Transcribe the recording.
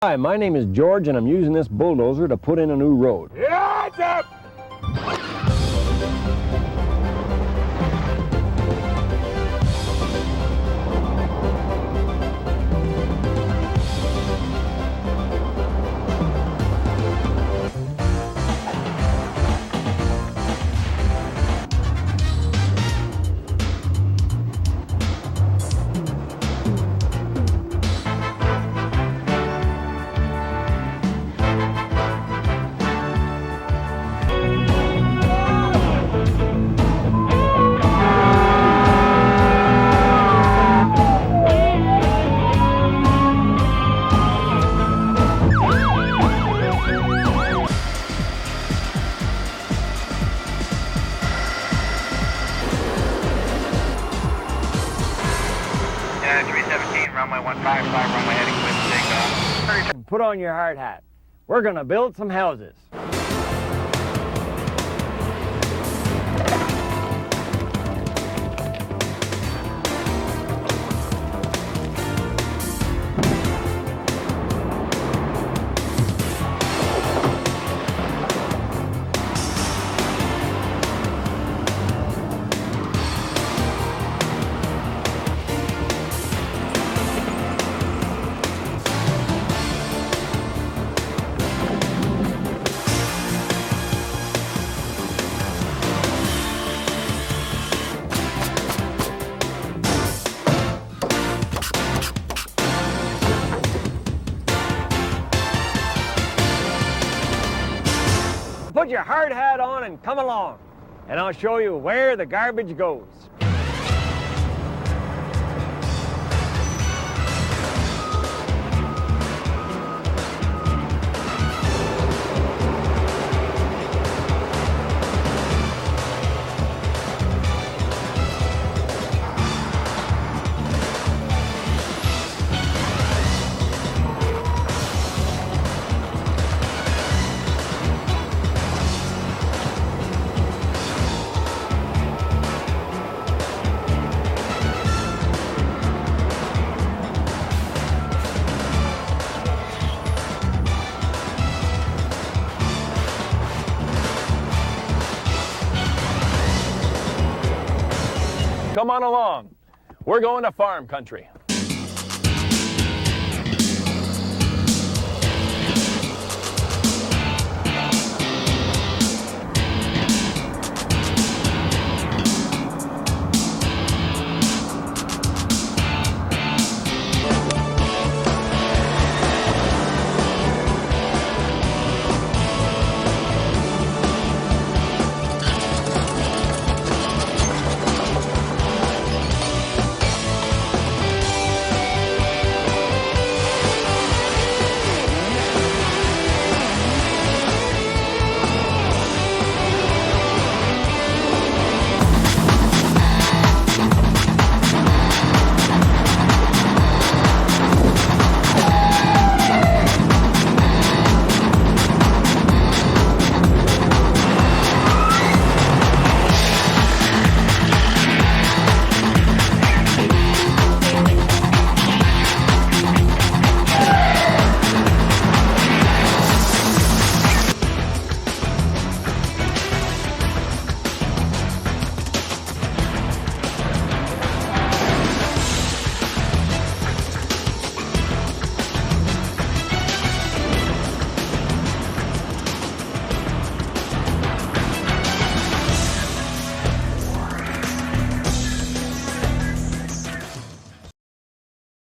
Hi, my name is George and I'm using this bulldozer to put in a new road. Yeah, it's up! Yeah, 317, runway 155, runway heading with takeoff. Put on your hard hat. We're gonna build some houses. Put your hard hat on and come along, and I'll show you where the garbage goes. Come on along. We're going to farm country.